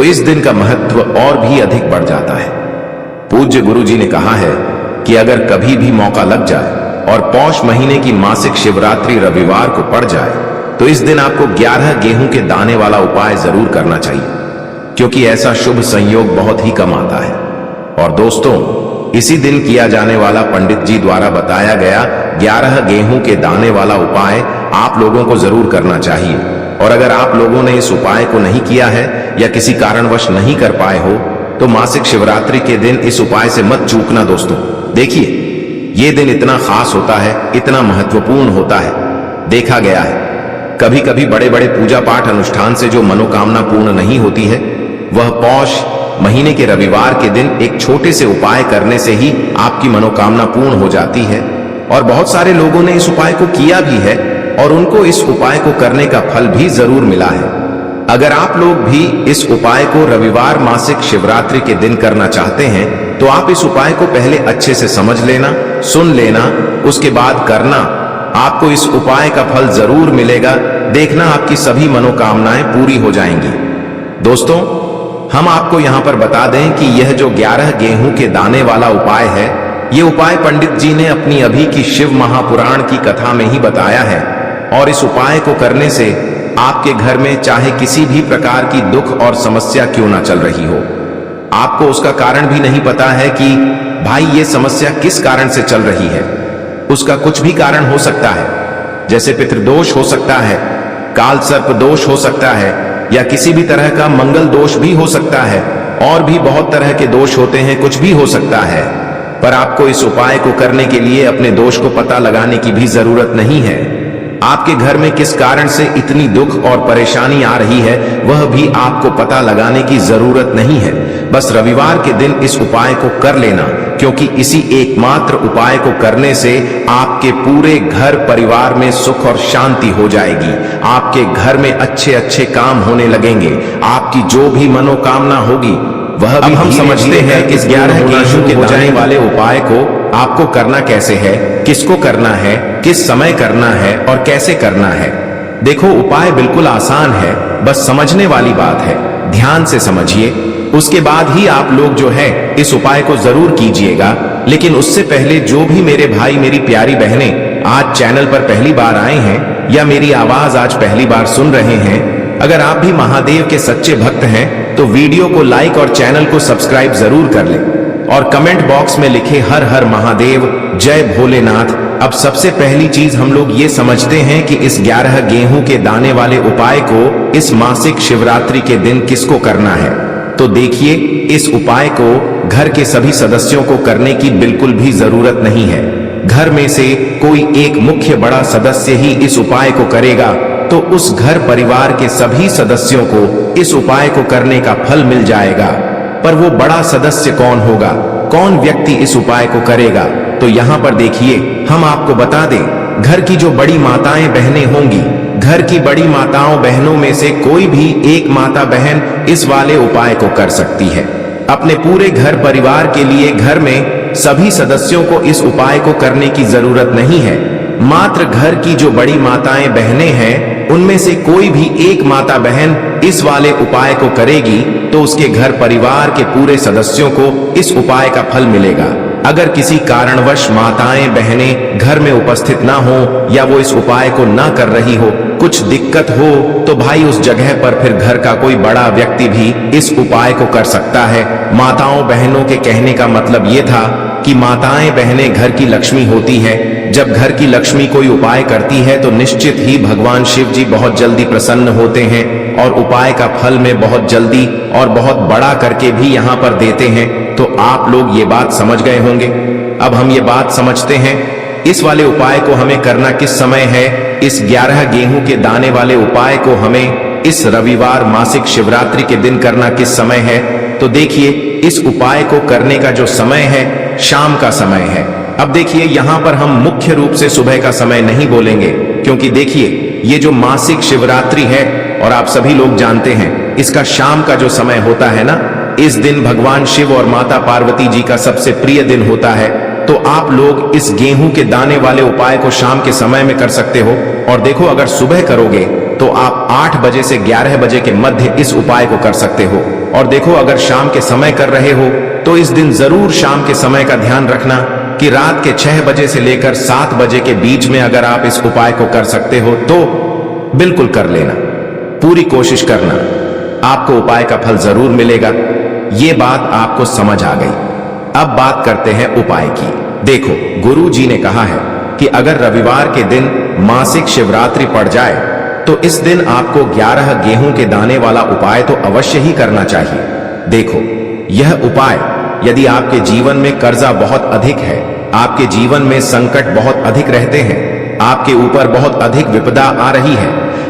इस दिन का महत्व और भी अधिक बढ़ जाता है। पूज्य गुरु जी ने कहा है कि अगर कभी भी मौका लग जाए और पौष महीने की मासिक शिवरात्रि रविवार को पड़ जाए तो इस दिन आपको 11 गेहूं के दाने वाला उपाय जरूर करना चाहिए, क्योंकि ऐसा शुभ संयोग बहुत ही कम आता है। और दोस्तों, इसी दिन किया जाने वाला पंडित जी द्वारा बताया गया 11 गेहूं के दाने वाला उपाय आप लोगों को जरूर करना चाहिए। और अगर आप लोगों ने इस उपाय को नहीं किया है या किसी कारणवश नहीं कर पाए हो तो मासिक शिवरात्रि के दिन इस उपाय से मत चूकना दोस्तों। देखिए, ये दिन इतना खास होता है, इतना महत्वपूर्ण होता है। देखा गया है कभी कभी बड़े बड़े पूजा पाठ अनुष्ठान से जो मनोकामना पूर्ण नहीं होती है, वह पौष महीने के रविवार के दिन एक छोटे से उपाय करने से ही आपकी मनोकामना पूर्ण हो जाती है। और बहुत सारे लोगों ने इस उपाय को किया भी है और उनको इस उपाय को करने का फल भी जरूर मिला है। अगर आप लोग भी इस उपाय को रविवार मासिक शिवरात्रि के दिन करना चाहते हैं तो आप इस उपाय को पहले अच्छे से समझ लेना, सुन लेना, उसके बाद करना। आपको इस उपाय का फल जरूर मिलेगा। देखना आपकी सभी मनोकामनाएं पूरी हो जाएंगी। दोस्तों, हम आपको यहां पर बता दें कि यह जो 11 गेहूं के दाने वाला उपाय है, यह उपाय पंडित जी ने अपनी अभी की शिव महापुराण की कथा में ही बताया है। और इस उपाय को करने से आपके घर में चाहे किसी भी प्रकार की दुख और समस्या क्यों ना चल रही हो, आपको उसका कारण भी नहीं पता है कि भाई ये समस्या किस कारण से चल रही है। उसका कुछ भी कारण हो सकता है, जैसे पितृदोष हो सकता है, काल सर्प दोष हो सकता है, या किसी भी तरह का मंगल दोष भी हो सकता है। और भी बहुत तरह के दोष होते हैं, कुछ भी हो सकता है। पर आपको इस उपाय को करने के लिए अपने दोष को पता लगाने की भी जरूरत नहीं है। आपके घर में किस कारण से इतनी दुख और परेशानी आ रही है, वह भी आपको पता लगाने की जरूरत नहीं है। बस रविवार के दिन इस उपाय को कर लेना, क्योंकि इसी एकमात्र उपाय को करने से आपके पूरे घर परिवार में सुख और शांति हो जाएगी। आपके घर में अच्छे अच्छे काम होने लगेंगे। आपकी जो भी मनोकामना होगी वह भी हम समझते हैं कि इस 11 गेहूं के दाने वाले उपाय को आपको करना कैसे है, किसको करना है, किस समय करना है और कैसे करना है। देखो, उपाय बिल्कुल आसान है, बस समझने वाली बात है। ध्यान से समझिए, उसके बाद ही आप लोग जो है इस उपाय को जरूर कीजिएगा। लेकिन उससे पहले जो भी मेरे भाई मेरी प्यारी बहनें आज चैनल पर पहली बार आए हैं या मेरी आवाज आज पहली बार सुन रहे हैं, अगर आप भी महादेव के सच्चे भक्त हैं तो वीडियो को लाइक और चैनल को सब्सक्राइब जरूर कर लें और कमेंट बॉक्स में लिखे हर हर महादेव, जय भोलेनाथ। अब सबसे पहली चीज हम लोग ये समझते हैं कि इस 11 गेहूं के दाने वाले उपाय को इस मासिक शिवरात्रि के दिन किसको करना है। तो देखिए, इस उपाय को घर के सभी सदस्यों को करने की बिल्कुल भी जरूरत नहीं है। घर में से कोई एक मुख्य बड़ा सदस्य ही इस उपाय को करेगा तो उस घर परिवार के सभी सदस्यों को इस उपाय को करने का फल मिल जाएगा। पर वो बड़ा सदस्य कौन होगा, कौन व्यक्ति इस उपाय को करेगा, तो यहाँ पर देखिए, हम आपको बता दें, घर की जो बड़ी माताएं बहनें होंगी, घर की बड़ी माताओं बहनों में से कोई भी एक माता बहन इस वाले उपाय को कर सकती है। अपने पूरे घर परिवार के लिए घर में सभी सदस्यों को इस उपाय को करने की जरूरत नहीं है। मात्र घर की जो बड़ी माताएं बहनें हैं, उनमें से कोई भी एक माता बहन इस वाले उपाय को करेगी तो उसके घर परिवार के पूरे सदस्यों को इस उपाय का फल मिलेगा। अगर किसी कारणवश माताएं बहनें घर में उपस्थित ना हो या वो इस उपाय को ना कर रही हो, कुछ दिक्कत हो, तो भाई उस जगह पर फिर घर का कोई बड़ा व्यक्ति भी इस उपाय को कर सकता है। माताओं बहनों के कहने का मतलब ये था कि माताएं बहनें घर की लक्ष्मी होती है। जब घर की लक्ष्मी कोई उपाय करती है तो निश्चित ही भगवान शिव जी बहुत जल्दी प्रसन्न होते हैं और उपाय का फल में बहुत जल्दी और बहुत बड़ा करके भी यहाँ पर देते हैं। तो आप लोग ये बात समझ गए होंगे। अब हम ये बात समझते हैं इस वाले उपाय को हमें करना किस समय है। इस 11 गेहूं के दाने वाले उपाय को हमें इस रविवार मासिक शिवरात्रि के दिन करना किस समय है। तो देखिए, इस उपाय को करने का जो समय है शाम का समय है। अब देखिए, यहाँ पर हम मुख्य रूप से सुबह का समय नहीं बोलेंगे, क्योंकि देखिए, ये जो मासिक शिवरात्रि है और आप सभी लोग जानते हैं इसका शाम का जो समय होता है ना, इस दिन भगवान शिव और माता पार्वती जी का सबसे प्रिय दिन होता है। तो आप लोग इस गेहूं के दाने वाले उपाय को शाम के समय में कर सकते हो। और देखो, अगर सुबह करोगे तो आप 8 बजे से 11 बजे के मध्य इस उपाय को कर सकते हो। और देखो, अगर शाम के समय कर रहे हो तो इस दिन जरूर शाम के समय का ध्यान रखना कि रात के 6 बजे से लेकर 7 बजे के बीच में अगर आप इस उपाय को कर सकते हो तो बिल्कुल कर लेना। पूरी कोशिश करना, आपको उपाय का फल जरूर मिलेगा। ये बात आपको समझ आ गई। अब बात करते हैं उपाय की। देखो, गुरु जी ने कहा है कि अगर रविवार के दिन मासिक शिवरात्रि पड़ जाए तो इस दिन आपको 11 गेहूं के दाने वाला उपाय तो अवश्य ही करना चाहिए। देखो, यह उपाय यदि आपके जीवन में कर्जा बहुत अधिक है, आपके जीवन में संकट बहुत अधिक रहते हैं, आपके ऊपर बहुत अधिक विपदा आ रही है,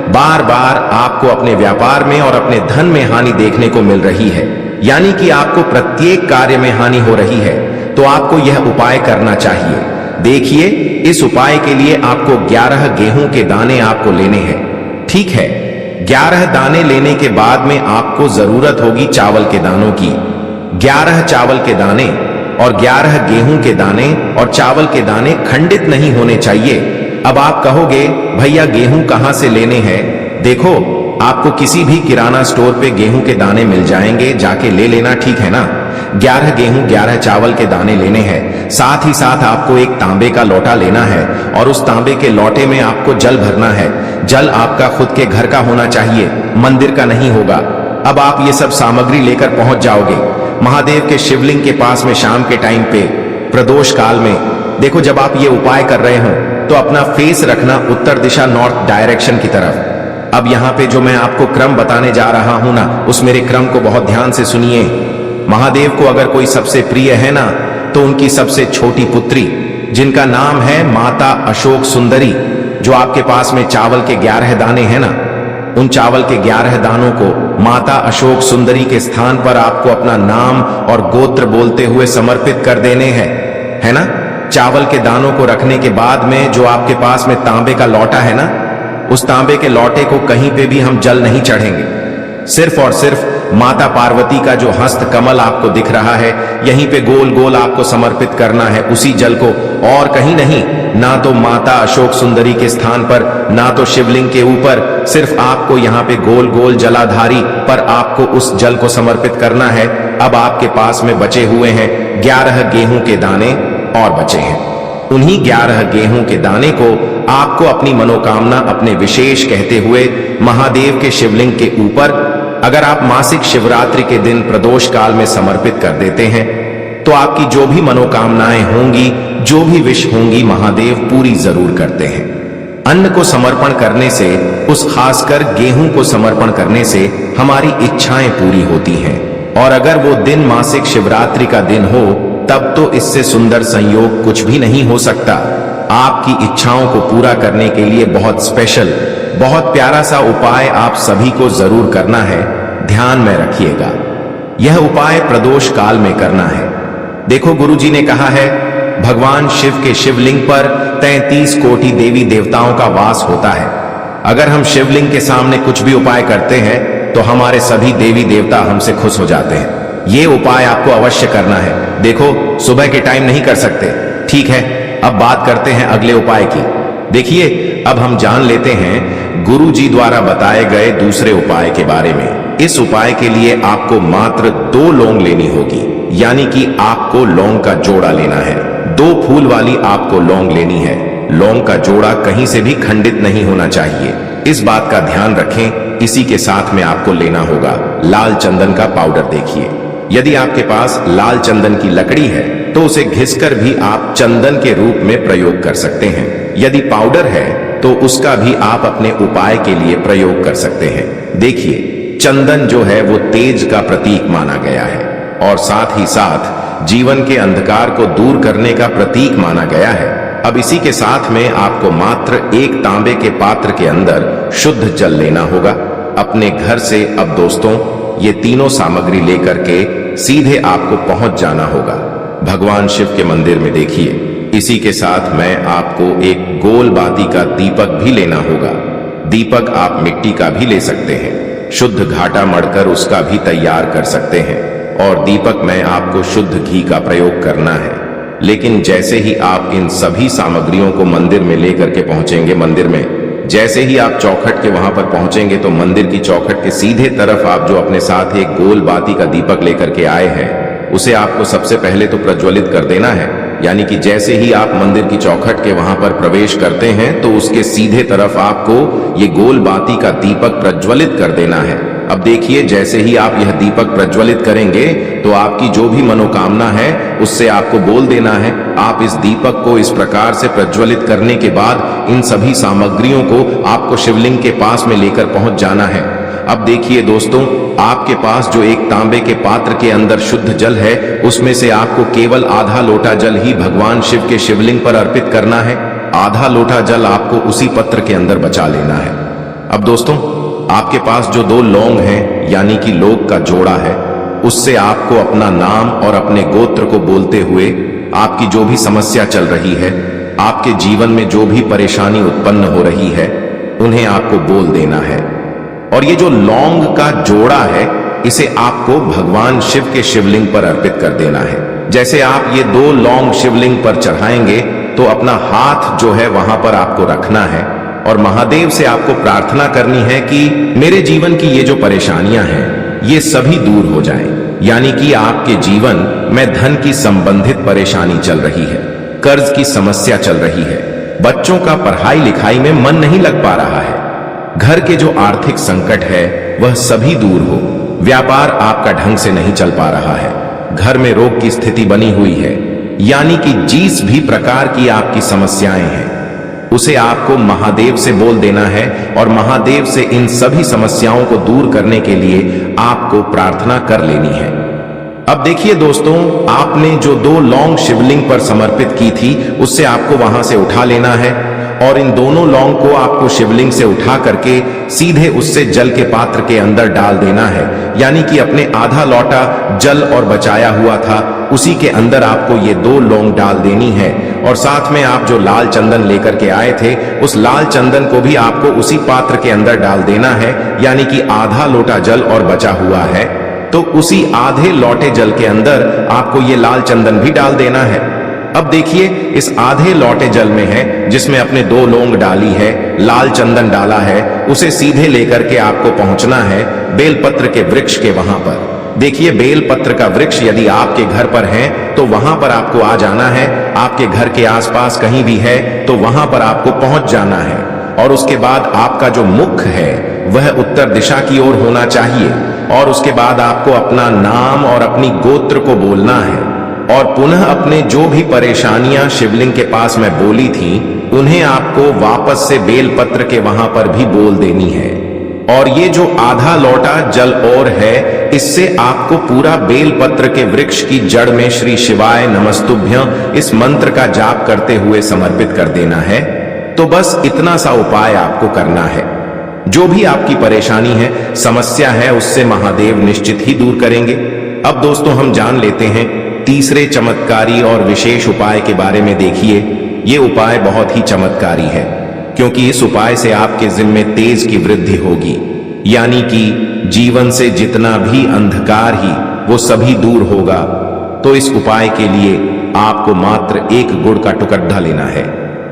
बार बार आपको अपने व्यापार में और अपने धन में हानि देखने को मिल रही है, यानी कि आपको प्रत्येक कार्य में हानि हो रही है, तो आपको यह उपाय करना चाहिए। देखिए, इस उपाय के लिए आपको 11 गेहूं के दाने आपको लेने हैं। ठीक है, 11 दाने लेने के बाद में आपको जरूरत होगी चावल के दानों की। 11 चावल के दाने और 11 गेहूं के दाने और चावल के दाने खंडित नहीं होने चाहिए। अब आप कहोगे, भैया गेहूं कहां से लेने हैं? देखो, आपको किसी भी किराना स्टोर पे गेहूं के दाने मिल जाएंगे, जाके ले लेना, ठीक है ना। 11 गेहूं 11 चावल के दाने लेने हैं। साथ ही साथ आपको एक तांबे का लोटा लेना है और उस तांबे के लोटे में आपको जल भरना है। जल आपका खुद के घर का होना चाहिए, मंदिर का नहीं होगा। अब आप ये सब सामग्री लेकर पहुंच जाओगे महादेव के शिवलिंग के पास में शाम के टाइम पे प्रदोष काल में। देखो, जब आप ये उपाय कर रहे हो तो अपना फेस रखना उत्तर दिशा, नॉर्थ डायरेक्शन की तरफ। अब यहाँ पे जो मैं आपको क्रम बताने जा रहा हूं ना, उस मेरे क्रम को बहुत ध्यान से सुनिए। महादेव को अगर कोई सबसे प्रिय है ना, तो उनकी सबसे छोटी पुत्री, जिनका नाम है माता अशोक सुंदरी, जो आपके पास में चावल के 11 दाने हैं ना, उन चावल के 11 दानों को माता अशोक सुंदरी के स्थान पर आपको अपना नाम और गोत्र बोलते हुए समर्पित कर देने हैं, है ना। चावल के दानों को रखने के बाद में जो आपके पास में तांबे का लोटा है ना, उस तांबे के लोटे को कहीं पे भी हम जल नहीं चढ़ेंगे। सिर्फ और सिर्फ माता पार्वती का जो हस्त कमल आपको दिख रहा है, यहीं पे गोल गोल आपको समर्पित करना है उसी जल को, और कहीं नहीं। ना तो माता अशोक सुंदरी के स्थान पर, ना तो शिवलिंग के ऊपर, सिर्फ आपको यहाँ पे गोल गोल जलाधारी पर आपको उस जल को समर्पित करना है। अब आपके पास में बचे हुए हैं 11 गेहूं के दाने और बचे हैं। उन्हीं 11 गेहूं के दाने को आपको अपनी मनोकामना अपने विशेष कहते हुए महादेव के शिवलिंग के ऊपर, अगर आप मासिक शिवरात्रि के दिन प्रदोष काल में समर्पित कर देते हैं तो आपकी जो भी मनोकामनाएं होंगी, जो भी विश होंगी, महादेव पूरी जरूर करते हैं। अन्न को समर्पण करने से, उस खासकर गेहूं को समर्पण करने से हमारी इच्छाएं पूरी होती हैं। और अगर वो दिन मासिक शिवरात्रि का दिन हो, तब तो इससे सुंदर संयोग कुछ भी नहीं हो सकता। आपकी इच्छाओं को पूरा करने के लिए बहुत स्पेशल, बहुत प्यारा सा उपाय आप सभी को जरूर करना है। ध्यान में रखिएगा, यह उपाय प्रदोष काल में करना है। देखो, गुरुजी ने कहा है, भगवान शिव के शिवलिंग पर 33 कोटि देवी देवताओं का वास होता है। अगर हम शिवलिंग के सामने कुछ भी उपाय करते हैं तो हमारे सभी देवी देवता हमसे खुश हो जाते हैं। ये उपाय आपको अवश्य करना है। देखो, सुबह के टाइम नहीं कर सकते, ठीक है। अब बात करते हैं अगले उपाय की। देखिए, अब हम जान लेते हैं गुरु जी द्वारा बताए गए दूसरे उपाय के बारे में। इस उपाय के लिए आपको मात्र 2 लौंग लेनी होगी, यानी कि आपको लौंग का जोड़ा लेना है। 2 फूल वाली आपको लौंग लेनी है। लौंग का जोड़ा कहीं से भी खंडित नहीं होना चाहिए, इस बात का ध्यान रखें। इसी के साथ में आपको लेना होगा लाल चंदन का पाउडर। देखिए, यदि आपके पास लाल चंदन की लकड़ी है तो उसे घिसकर भी आप चंदन के रूप में प्रयोग कर सकते हैं। यदि पाउडर है तो उसका भी आप अपने उपाय के लिए प्रयोग कर सकते हैं। देखिए, चंदन जो है वो तेज का प्रतीक माना गया है और साथ ही साथ जीवन के अंधकार को दूर करने का प्रतीक माना गया है। अब इसी के साथ में आपको मात्र 1 तांबे के पात्र के अंदर शुद्ध जल लेना होगा अपने घर से। अब दोस्तों, ये तीनों सामग्री लेकर के सीधे आपको पहुंच जाना होगा भगवान शिव के मंदिर में। देखिए, इसी के साथ मैं आपको एक गोल बाती का दीपक भी लेना होगा। दीपक आप मिट्टी का भी ले सकते हैं, शुद्ध घाटा मढ़कर उसका भी तैयार कर सकते हैं। और दीपक में आपको शुद्ध घी का प्रयोग करना है। लेकिन जैसे ही आप इन सभी सामग्रियों को मंदिर में लेकर के पहुंचेंगे, मंदिर में जैसे ही आप चौखट के वहां पर पहुंचेंगे तो मंदिर की चौखट के सीधे तरफ आप जो अपने साथ एक गोल बाती का दीपक लेकर के आए हैं, उसे आपको सबसे पहले तो प्रज्वलित कर देना है। यानी कि जैसे ही आप मंदिर की चौखट के वहां पर प्रवेश करते हैं तो उसके सीधे तरफ आपको ये गोल बाती का दीपक प्रज्वलित कर देना है। अब देखिए, जैसे ही आप यह दीपक प्रज्वलित करेंगे तो आपकी जो भी मनोकामना है उससे आपको बोल देना है। आप इस दीपक को इस प्रकार से प्रज्वलित करने के बाद इन सभी सामग्रियों को आपको शिवलिंग के पास में लेकर पहुंच जाना है। अब देखिए दोस्तों, आपके पास जो एक तांबे के पात्र के अंदर शुद्ध जल है, उसमें से आपको केवल आधा लोटा जल ही भगवान शिव के शिवलिंग पर अर्पित करना है। आधा लोटा जल आपको उसी पत्र के अंदर बचा लेना है। अब दोस्तों, आपके पास जो 2 लौंग हैं, यानी कि लोग का जोड़ा है, उससे आपको अपना नाम और अपने गोत्र को बोलते हुए आपकी जो भी समस्या चल रही है, आपके जीवन में जो भी परेशानी उत्पन्न हो रही है, उन्हें आपको बोल देना है। और ये जो लौंग का जोड़ा है, इसे आपको भगवान शिव के शिवलिंग पर अर्पित कर देना है। जैसे आप ये 2 लौंग शिवलिंग पर चढ़ाएंगे तो अपना हाथ जो है वहां पर आपको रखना है और महादेव से आपको प्रार्थना करनी है कि मेरे जीवन की ये जो परेशानियां हैं, ये सभी दूर हो जाएं। यानी कि आपके जीवन में धन की संबंधित परेशानी चल रही है, कर्ज की समस्या चल रही है, बच्चों का पढ़ाई लिखाई में मन नहीं लग पा रहा है, घर के जो आर्थिक संकट है वह सभी दूर हो, व्यापार आपका ढंग से नहीं चल पा रहा है, घर में रोग की स्थिति बनी हुई है, यानी कि जिस भी प्रकार की आपकी समस्याएं हैं उसे आपको महादेव से बोल देना है और महादेव से इन सभी समस्याओं को दूर करने के लिए आपको प्रार्थना कर लेनी है। अब देखिए दोस्तों, आपने जो 2 लौंग शिवलिंग पर समर्पित की थी, उससे आपको वहां से उठा लेना है और इन दोनों लौंग को आपको शिवलिंग से उठा करके सीधे उससे जल के पात्र के अंदर डाल देना है। यानी कि अपने आधा लौटा जल और बचाया हुआ था, उसी के अंदर आपको ये 2 लौंग डाल देनी है। और साथ में आप जो लाल चंदन लेकर के आए थे, उस लाल चंदन को भी आपको उसी पात्र के अंदर डाल देना है। यानी कि आधा लोटा जल और बचा हुआ है तो उसी आधे लोटे जल के अंदर आपको ये लाल चंदन भी डाल देना है। अब देखिए, इस आधे लोटे जल में है जिसमें अपने 2 लौंग डाली है, लाल चंदन डाला है, उसे सीधे लेकर के आपको पहुंचना है बेलपत्र के वृक्ष के वहां पर। देखिए, बेलपत्र का वृक्ष यदि आपके घर पर है तो वहां पर आपको आ जाना है। आपके घर के आसपास कहीं भी है तो वहां पर आपको पहुंच जाना है और उसके बाद आपका जो मुख है वह उत्तर दिशा की ओर होना चाहिए और उसके बाद आपको अपना नाम और अपनी गोत्र को बोलना है और पुनः अपने जो भी परेशानियां शिवलिंग के पास में बोली थी उन्हें आपको वापस से बेलपत्र के वहां पर भी बोल देनी है। और ये जो आधा लोटा जल और है, इससे आपको पूरा बेलपत्र के वृक्ष की जड़ में श्री शिवाय नमस्तुभ्यं इस मंत्र का जाप करते हुए समर्पित कर देना है। तो बस इतना सा उपाय आपको करना है। जो भी आपकी परेशानी है, समस्या है, उससे महादेव निश्चित ही दूर करेंगे। अब दोस्तों, हम जान लेते हैं तीसरे चमत्कारी और विशेष उपाय के बारे में। देखिए, ये उपाय बहुत ही चमत्कारी है क्योंकि इस उपाय से आपके जिम्मे तेज की वृद्धि होगी, यानी कि जीवन से जितना भी अंधकार ही वो सभी दूर होगा। तो इस उपाय के लिए आपको मात्र 1 गुड़ का टुकड़ा लेना है।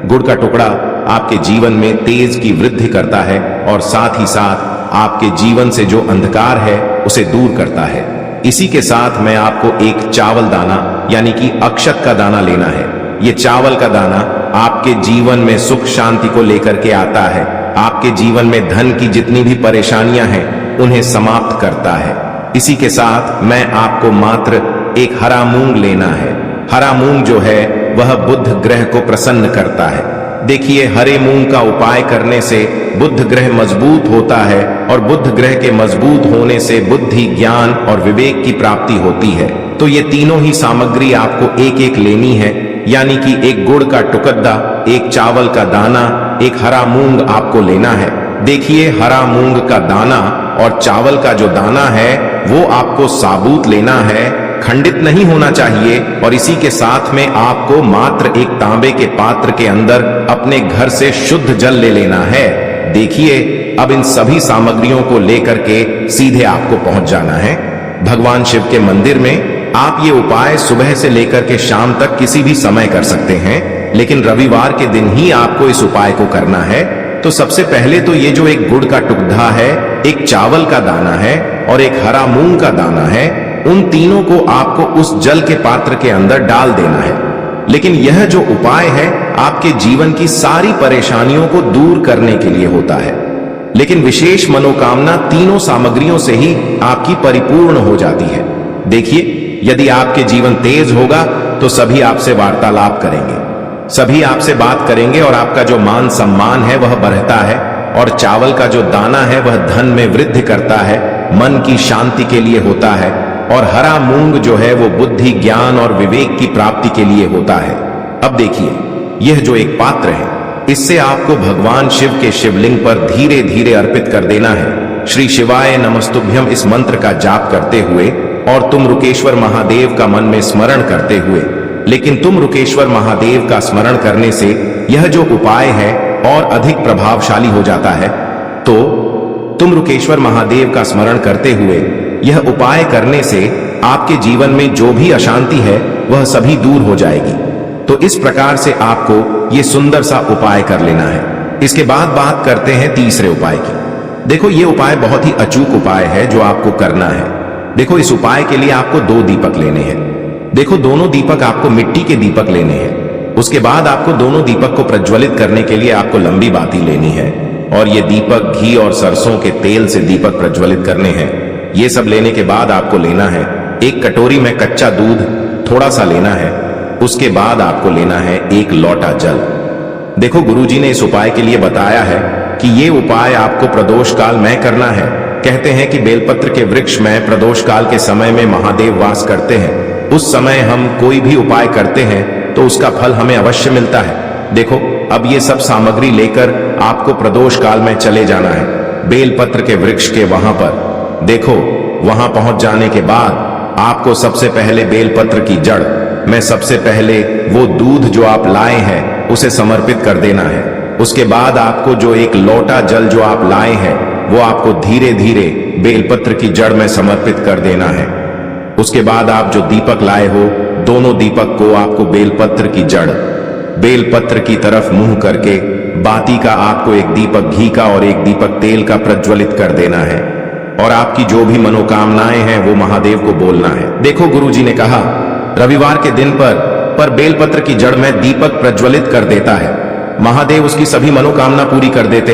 गुड़ का टुकड़ा आपके जीवन में तेज की वृद्धि करता है और साथ ही साथ आपके जीवन से जो अंधकार है उसे दूर करता है। इसी के साथ मैं आपको एक चावल दाना यानी कि अक्षत का दाना लेना है। ये चावल का दाना आपके जीवन में सुख शांति को लेकर के आता है, आपके जीवन में धन की जितनी भी परेशानियां हैं उन्हें समाप्त करता है। इसी के साथ मैं आपको मात्र एक हरा मूंग लेना है। हरा मूंग जो है वह बुध ग्रह को प्रसन्न करता है। देखिए, हरे मूंग का उपाय करने से बुध ग्रह मजबूत होता है और बुध ग्रह के मजबूत होने से बुद्धि, ज्ञान और विवेक की प्राप्ति होती है। तो ये तीनों ही सामग्री आपको एक एक लेनी है, यानी कि 1 गुड़ का टुकड़ा, 1 चावल का दाना, 1 हरा मूंग आपको लेना है। देखिए, हरा मूंग का दाना और चावल का जो दाना है वो आपको साबुत लेना है, खंडित नहीं होना चाहिए। और इसी के साथ में आपको मात्र एक तांबे के पात्र के अंदर अपने घर से शुद्ध जल ले लेना है। देखिए, अब इन सभी सामग्रियों को लेकर के सीधे आपको पहुंच जाना है भगवान शिव के मंदिर में। आप ये उपाय सुबह से लेकर के शाम तक किसी भी समय कर सकते हैं, लेकिन रविवार के दिन ही आपको इस उपाय को करना है। तो सबसे पहले तो ये जो एक गुड़ का टुकड़ा है, एक चावल का दाना है और एक हरा मूंग का दाना है, उन तीनों को आपको उस जल के पात्र के अंदर डाल देना है। लेकिन यह जो उपाय है आपके जीवन की सारी परेशानियों को दूर करने के लिए होता है। लेकिन विशेष मनोकामना तीनों सामग्रियों से ही आपकी परिपूर्ण हो जाती है। देखिए, यदि आपके जीवन तेज होगा तो सभी आपसे वार्तालाप करेंगे, सभी आपसे बात करेंगे और आपका जो मान सम्मान है वह बढ़ता है। और चावल का जो दाना है वह धन में वृद्धि करता है, मन की शांति के लिए होता है। और हरा मूंग जो है वो बुद्धि, ज्ञान और विवेक की प्राप्ति के लिए होता है। अब देखिए, यह जो एक पात्र है, इससे आपको भगवान शिव के शिवलिंग पर धीरे धीरे अर्पित कर देना है। श्री शिवाय नमस्तुभ्यम इस मंत्र का जाप करते हुए और तुम रुकेश्वर महादेव का मन में स्मरण करते हुए। लेकिन तुम रुकेश्वर महादेव का स्मरण करने से यह जो उपाय है और अधिक प्रभावशाली हो जाता है। तो तुम रुकेश्वर महादेव का स्मरण करते हुए यह उपाय करने से आपके जीवन में जो भी अशांति है वह सभी दूर हो जाएगी। तो इस प्रकार से आपको ये सुंदर सा उपाय कर लेना है। इसके बाद बात करते हैं तीसरे उपाय की। देखो, ये उपाय बहुत ही अचूक उपाय है जो आपको करना है। देखो, इस उपाय के लिए आपको 2 दीपक लेने हैं। देखो, दोनों दीपक आपको मिट्टी के दीपक लेने हैं। उसके बाद आपको दोनों दीपक को प्रज्वलित करने के लिए आपको लंबी बाती लेनी है। और ये दीपक घी और सरसों के तेल से दीपक प्रज्वलित करने हैं। ये सब लेने के बाद आपको लेना है एक कटोरी में कच्चा दूध थोड़ा सा लेना है। उसके बाद आपको लेना है 1 लोटा जल। देखो, गुरुजी ने इस उपाय के लिए बताया है कि ये उपाय आपको प्रदोष काल में करना है। कहते हैं कि बेलपत्र के वृक्ष में प्रदोष काल के समय में महादेव वास करते हैं। उस समय हम कोई भी उपाय करते हैं तो उसका फल हमें अवश्य मिलता है। देखो, अब ये सब सामग्री लेकर आपको प्रदोष काल में चले जाना है बेलपत्र के वृक्ष के वहां पर। देखो, वहां पहुंच जाने के बाद आपको सबसे पहले बेलपत्र की जड़ में सबसे पहले वो दूध जो आप लाए हैं उसे समर्पित कर देना है। उसके बाद आपको जो 1 लोटा जल जो आप लाए हैं वो आपको धीरे धीरे बेलपत्र की जड़ में समर्पित कर देना है। उसके बाद आप जो दीपक लाए हो, दोनों दीपक को आपको बेलपत्र की जड़, बेलपत्र की तरफ मुंह करके बाती का आपको 1 दीपक घी का और 1 दीपक तेल का प्रज्वलित कर देना है। और आपकी जो भी मनोकामनाएं हैं वो महादेव को बोलना है। देखो, गुरुजी ने कहा रविवार के दिन पर बेलपत्र की जड़ में दीपक प्रज्वलित कर देता है, महादेव उसकी सभी मनोकामना पूरी कर देते हैं।